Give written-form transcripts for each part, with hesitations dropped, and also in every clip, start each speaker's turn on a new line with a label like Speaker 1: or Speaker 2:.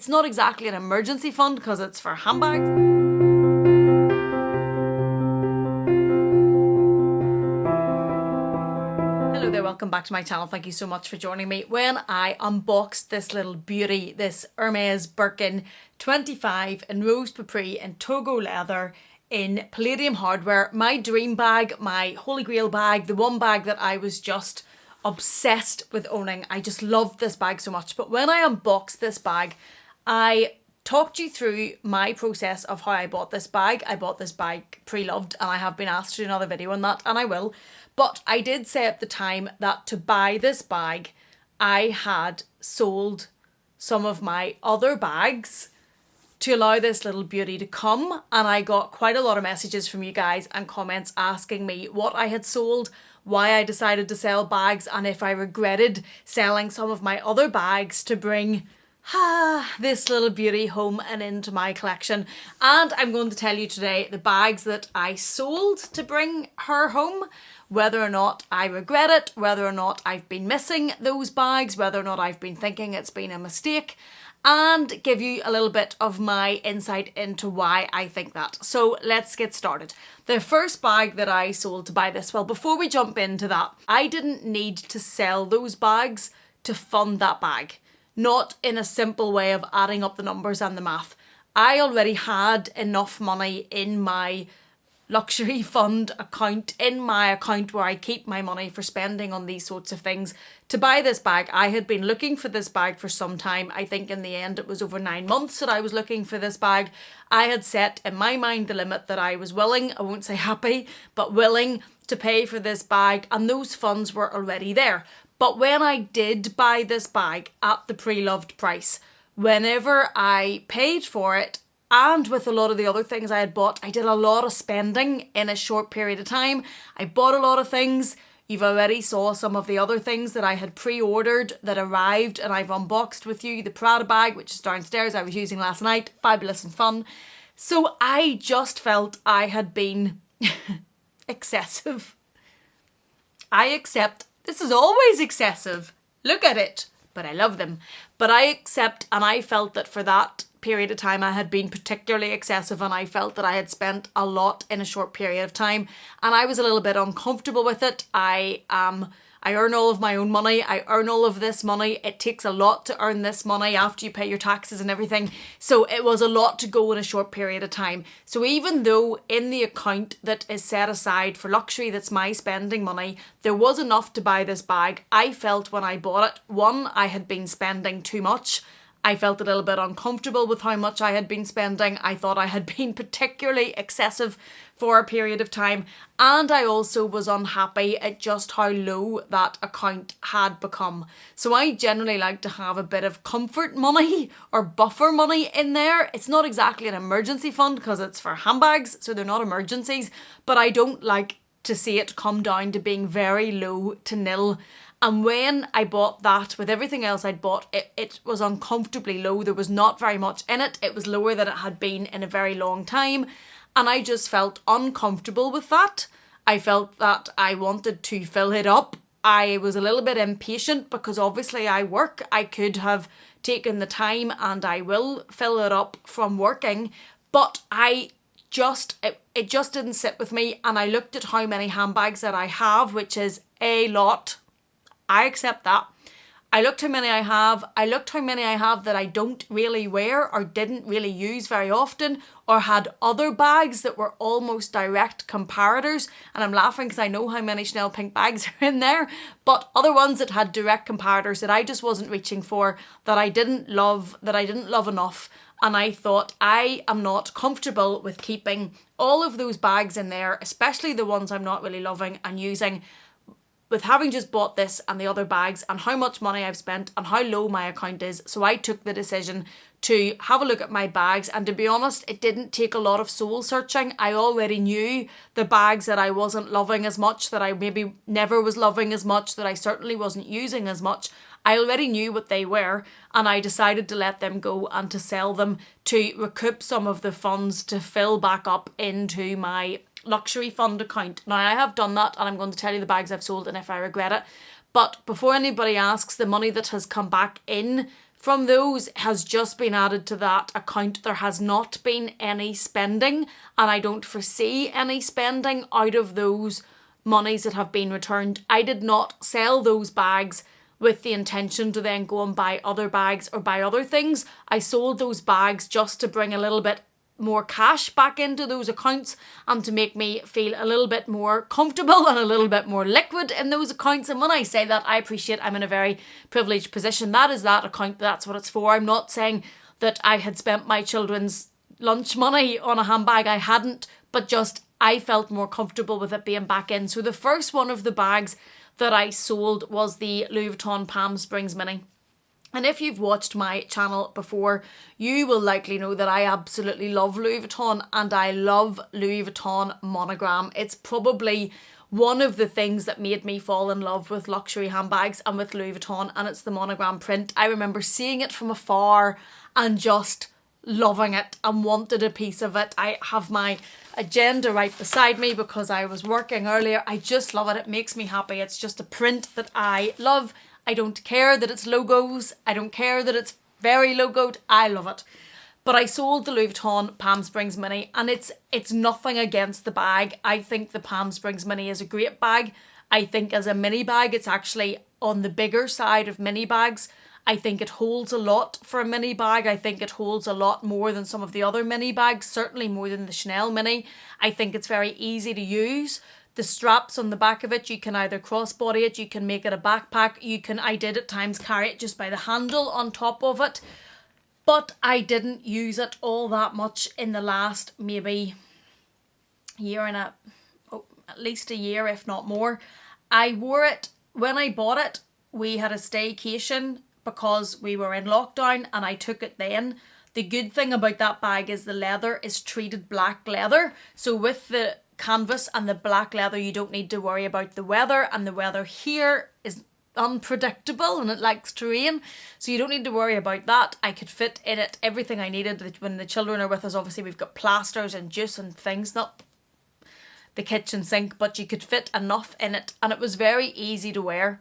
Speaker 1: It's not exactly an emergency fund because it's for handbags. Hello there, welcome back to my channel. Thank you so much for joining me. When I unboxed this little beauty, this Hermes Birkin 25 in rose papri and Togo leather in palladium hardware, my dream bag, my holy grail bag, the one bag that I was just obsessed with owning. I just loved this bag so much. But when I unboxed this bag, I talked you through my process of how I bought this bag. I bought this bag pre-loved, and I have been asked to do another video on that, and I will. But I did say at the time that to buy this bag, I had sold some of my other bags to allow this little beauty to come. And I got quite a lot of messages from you guys and comments asking me what I had sold, why I decided to sell bags, and if I regretted selling some of my other bags to bring this little beauty home and into my collection. And I'm going to tell you today the bags that I sold to bring her home, whether or not I regret it, whether or not I've been missing those bags, whether or not I've been thinking it's been a mistake, and give you a little bit of my insight into why I think that. So let's get started. The first bag that I sold to buy this, well, before we jump into that, I didn't need to sell those bags to fund that bag. Not in a simple way of adding up the numbers and the math. I already had enough money in my luxury fund account, in my account where I keep my money for spending on these sorts of things, to buy this bag. I had been looking for this bag for some time. I think in the end it was over 9 months that I was looking for this bag. I had set in my mind the limit that I was willing, I won't say happy, but willing to pay for this bag, and those funds were already there. But when I did buy this bag at the pre-loved price, whenever I paid for it, and with a lot of the other things I had bought, I did a lot of spending in a short period of time. I bought a lot of things. You've already saw some of the other things that I had pre-ordered that arrived and I've unboxed with you. The Prada bag, which is downstairs, I was using last night. Fabulous and fun. So I just felt I had been excessive. I accept this is always excessive. Look at it. But I love them. But I accept, and I felt that for that period of time I had been particularly excessive, and I felt that I had spent a lot in a short period of time, and I was a little bit uncomfortable with it. I earn all of my own money. I earn all of this money. It takes a lot to earn this money after you pay your taxes and everything. So it was a lot to go in a short period of time. So even though in the account that is set aside for luxury, that's my spending money, there was enough to buy this bag, I felt when I bought it, one, I had been spending too much. I felt a little bit uncomfortable with how much I had been spending. I thought I had been particularly excessive for a period of time. And I also was unhappy at just how low that account had become. So I generally like to have a bit of comfort money or buffer money in there. It's not exactly an emergency fund because it's for handbags, so they're not emergencies. But I don't like to see it come down to being very low to nil. And when I bought that, with everything else I'd bought, it was uncomfortably low. There was not very much in it. It was lower than it had been in a very long time. And I just felt uncomfortable with that. I felt that I wanted to fill it up. I was a little bit impatient because obviously I work. I could have taken the time, and I will fill it up from working. But it just didn't sit with me. And I looked at how many handbags that I have, which is a lot. I accept that. I looked how many I have. I looked how many I have that I don't really wear or didn't really use very often, or had other bags that were almost direct comparators. And I'm laughing because I know how many Chanel pink bags are in there, but other ones that had direct comparators that I just wasn't reaching for, that I didn't love enough. And I thought, I am not comfortable with keeping all of those bags in there, especially the ones I'm not really loving and using, with having just bought this and the other bags and how much money I've spent and how low my account is. So I took the decision to have a look at my bags, and to be honest, it didn't take a lot of soul searching. I already knew the bags that I wasn't loving as much, that I maybe never was loving as much, that I certainly wasn't using as much. I already knew what they were, and I decided to let them go and to sell them to recoup some of the funds to fill back up into my luxury fund account. Now I have done that, and I'm going to tell you the bags I've sold and if I regret it. But before anybody asks, the money that has come back in from those has just been added to that account. There has not been any spending, and I don't foresee any spending out of those monies that have been returned. I did not sell those bags with the intention to then go and buy other bags or buy other things. I sold those bags just to bring a little bit more cash back into those accounts and to make me feel a little bit more comfortable and a little bit more liquid in those accounts. And when I say that, I appreciate I'm in a very privileged position. That is that account, that's what it's for. I'm not saying that I had spent my children's lunch money on a handbag. I hadn't, but just I felt more comfortable with it being back in. So the first one of the bags that I sold was the Louis Vuitton Palm Springs Mini. And if you've watched my channel before, you will likely know that I absolutely love Louis Vuitton, and I love Louis Vuitton monogram. It's probably one of the things that made me fall in love with luxury handbags and with Louis Vuitton, and it's the monogram print. I remember seeing it from afar and just loving it and wanted a piece of it. I have my agenda right beside me because I was working earlier. I just love it. It makes me happy. It's just a print that I love. I don't care that it's logos. I don't care that it's very logoed. I love it. But I sold the Louis Vuitton Palm Springs Mini, and it's nothing against the bag. I think the Palm Springs Mini is a great bag. I think as a mini bag, it's actually on the bigger side of mini bags. I think it holds a lot for a mini bag. I think it holds a lot more than some of the other mini bags, certainly more than the Chanel Mini. I think it's very easy to use. The straps on the back of it, you can either crossbody it, you can make it a backpack, I did at times carry it just by the handle on top of it, but I didn't use it all that much in the last maybe at least a year, if not more. I wore it, when I bought it, we had a staycation because we were in lockdown and I took it then. The good thing about that bag is the leather is treated black leather, so with the canvas and the black leather you don't need to worry about the weather, and the weather here is unpredictable and it likes to rain, so you don't need to worry about that. I could fit in it everything I needed. When the children are with us, obviously we've got plasters and juice and things, not the kitchen sink, but you could fit enough in it, and it was very easy to wear.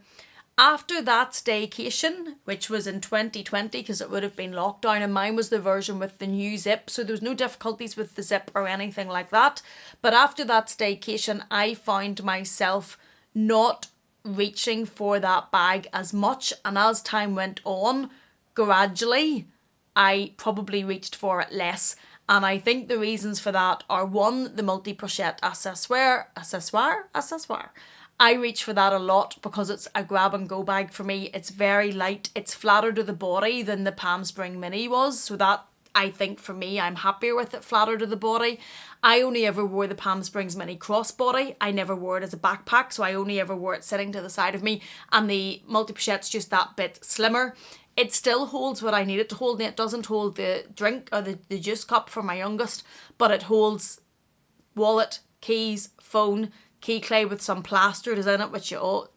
Speaker 1: After that staycation, which was in 2020 because it would have been lockdown, and mine was the version with the new zip, so there was no difficulties with the zip or anything like that. But after that staycation, I found myself not reaching for that bag as much, and as time went on, gradually, I probably reached for it less. And I think the reasons for that are, one, the multi-pochette accessoire. I reach for that a lot because it's a grab and go bag for me. It's very light. It's flatter to the body than the Palm Spring Mini was. So that, I think for me, I'm happier with it flatter to the body. I only ever wore the Palm Springs Mini crossbody. I never wore it as a backpack. So I only ever wore it sitting to the side of me. And the multi-pochette's just that bit slimmer. It still holds what I need it to hold. It doesn't hold the drink or the juice cup for my youngest. But it holds wallet, keys, phone, key clay with some plaster is in it, which you all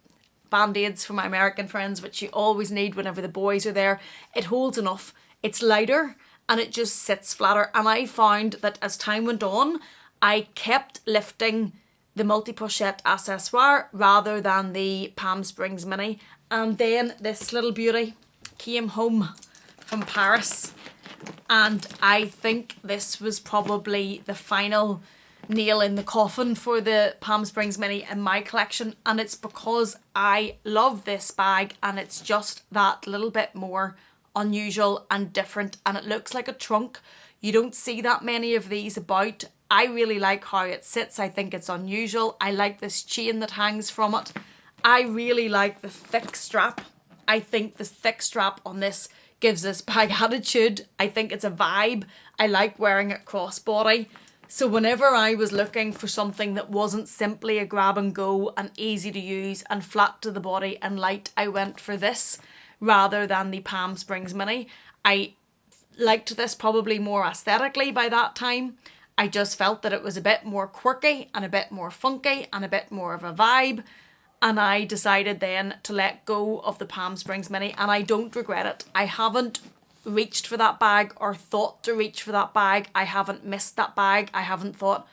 Speaker 1: band-aids for my American friends, which you always need whenever the boys are there. It holds enough. It's lighter and it just sits flatter. And I found that as time went on, I kept lifting the multi-pochette accessoire rather than the Palm Springs Mini. And then this little beauty came home from Paris, and I think this was probably the final nail in the coffin for the Palm Springs Mini in my collection, and it's because I love this bag and it's just that little bit more unusual and different, and it looks like a trunk. You don't see that many of these about. I really like how it sits. I think it's unusual. I like this chain that hangs from it. I really like the thick strap. I think the thick strap on this gives this bag attitude. I think it's a vibe. I like wearing it crossbody. So whenever I was looking for something that wasn't simply a grab and go and easy to use and flat to the body and light, I went for this rather than the Palm Springs Mini. I liked this probably more aesthetically by that time. I just felt that it was a bit more quirky and a bit more funky and a bit more of a vibe. And I decided then to let go of the Palm Springs Mini, and I don't regret it. I haven't reached for that bag or thought to reach for that bag. I haven't missed that bag. I haven't thought,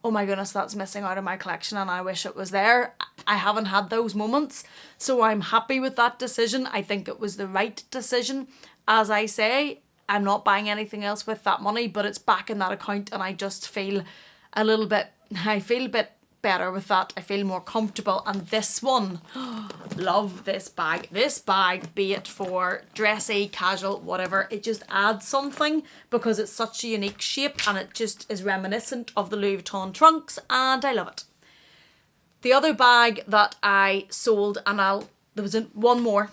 Speaker 1: oh my goodness, that's missing out of my collection and I wish it was there. I haven't had those moments. So I'm happy with that decision. I think it was the right decision. as I say, I'm not buying anything else with that money, but it's back in that account and I just feel I feel a bit better with that. I feel more comfortable. And this one, love this bag. This bag, be it for dressy, casual, whatever, it just adds something because it's such a unique shape and it just is reminiscent of the Louis Vuitton trunks and I love it. The other bag that I sold, and there was one more,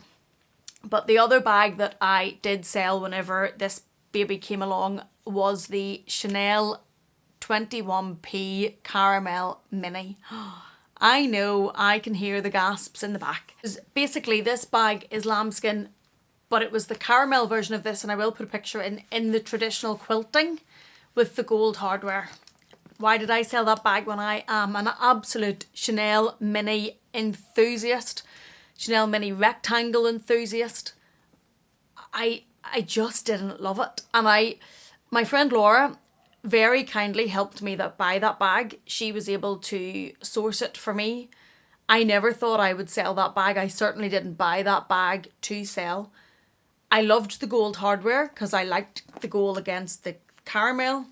Speaker 1: but the other bag that I did sell whenever this baby came along was the Chanel 21p Caramel Mini. I know, I can hear the gasps in the back. Basically, this bag is lambskin, but it was the caramel version of this, and I will put a picture in the traditional quilting with the gold hardware. Why did I sell that bag when I am an absolute Chanel Mini enthusiast? Chanel Mini rectangle enthusiast. I just didn't love it. And my friend Laura very kindly helped me buy that bag. She was able to source it for me. I never thought I would sell that bag. I certainly didn't buy that bag to sell. I loved the gold hardware because I liked the gold against the caramel.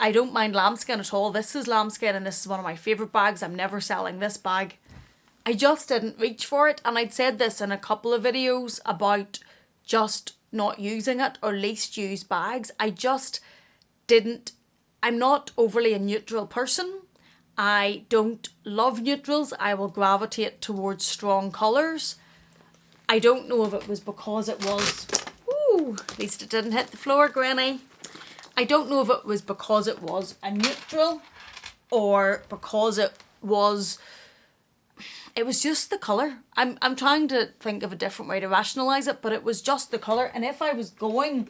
Speaker 1: I don't mind lambskin at all. This is lambskin and this is one of my favourite bags. I'm never selling this bag. I just didn't reach for it, and I'd said this in a couple of videos about just not using it or least used bags. I just didn't. I'm not overly a neutral person. I don't love neutrals. I will gravitate towards strong colours. I don't know if it was because it was, ooh, at least it didn't hit the floor, Granny. I don't know if it was because it was a neutral or because it was just the colour. I'm trying to think of a different way to rationalise it, but it was just the colour. And if I was going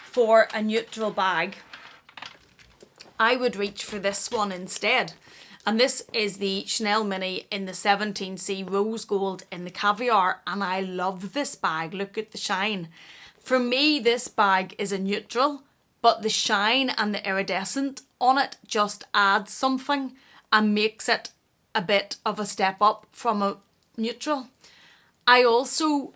Speaker 1: for a neutral bag, I would reach for this one instead. And this is the Chanel Mini in the 17C rose gold in the caviar. And I love this bag. Look at the shine. For me, this bag is a neutral, but the shine and the iridescent on it just adds something and makes it a bit of a step up from a neutral. I also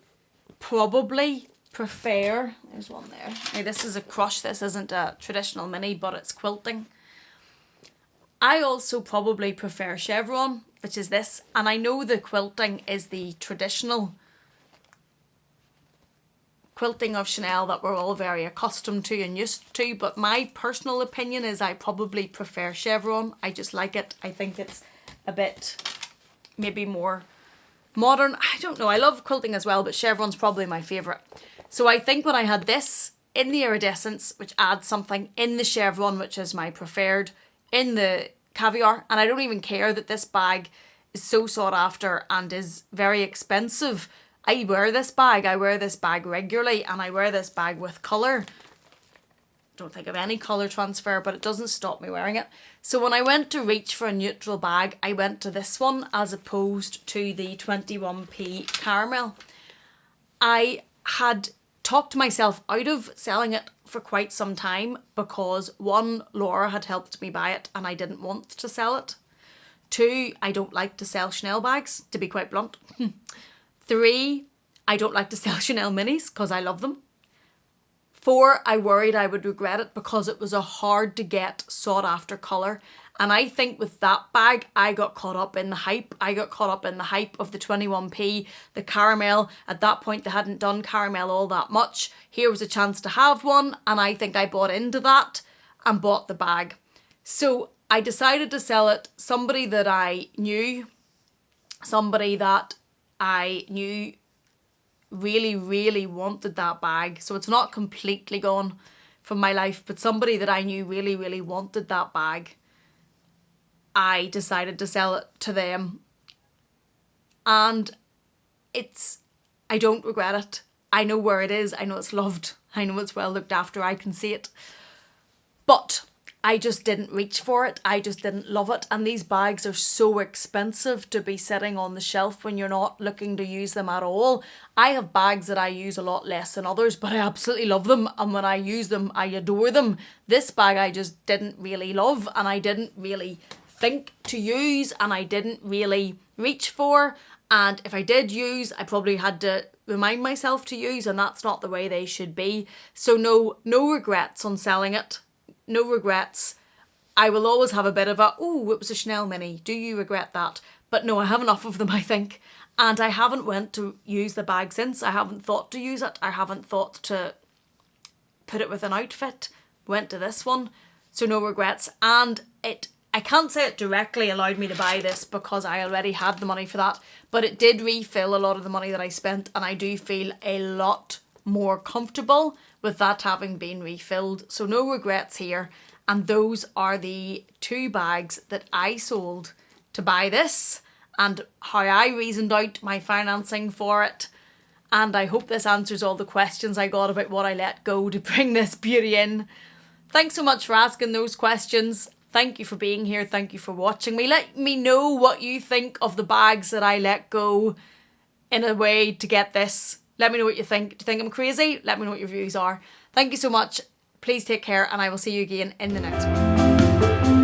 Speaker 1: probably prefer, there's one there. Now this is a crush, this isn't a traditional mini, but it's quilting. I also probably prefer chevron, which is this, and I know the quilting is the traditional quilting of Chanel that we're all very accustomed to and used to, but my personal opinion is I probably prefer chevron. I just like it. I think it's a bit maybe more modern. I don't know. I love quilting as well, but chevron's probably my favourite. So I think when I had this in the iridescence, which adds something, in the chevron, which is my preferred, in the caviar, and I don't even care that this bag is so sought after and is very expensive. I wear this bag regularly, and I wear this bag with colour. Don't think of any colour transfer, but it doesn't stop me wearing it. So when I went to reach for a neutral bag, I went to this one as opposed to the 21p caramel. I had talked myself out of selling it for quite some time because one, Laura had helped me buy it and I didn't want to sell it. Two, I don't like to sell Chanel bags, to be quite blunt. Three, I don't like to sell Chanel minis because I love them. Four, I worried I would regret it because it was a hard to get sought after colour. And I think with that bag, I got caught up in the hype. I got caught up in the hype of the 21p, the caramel. At that point, they hadn't done caramel all that much. Here was a chance to have one. And I think I bought into that and bought the bag. So I decided to sell it. Somebody that I knew really, really wanted that bag. So it's not completely gone from my life, but somebody that I knew really, really wanted that bag. I decided to sell it to them. And I don't regret it. I know where it is. I know it's loved. I know it's well looked after. I can see it. But I just didn't reach for it. I just didn't love it. And these bags are so expensive to be sitting on the shelf when you're not looking to use them at all. I have bags that I use a lot less than others, but I absolutely love them. And when I use them, I adore them. This bag I just didn't really love, and I didn't really think to use, and I didn't really reach for. And if I did use, I probably had to remind myself to use, and that's not the way they should be. So no regrets on selling it. No regrets. I will always have a bit of a, oh, it was a Chanel mini. Do you regret that? But no, I have enough of them, I think. And I haven't went to use the bag since. I haven't thought to use it. I haven't thought to put it with an outfit. Went to this one. So no regrets. And I can't say it directly allowed me to buy this because I already had the money for that. But it did refill a lot of the money that I spent. And I do feel a lot more comfortable with that having been refilled. So no regrets here. And those are the 2 bags that I sold to buy this, and how I reasoned out my financing for it. And I hope this answers all the questions I got about what I let go to bring this beauty in. Thanks so much for asking those questions. Thank you for being here. Thank you for watching me. Let me know what you think of the bags that I let go in a way to get this. Let me know what you think. Do you think I'm crazy? Let me know what your views are. Thank you so much. Please take care, and I will see you again in the next one.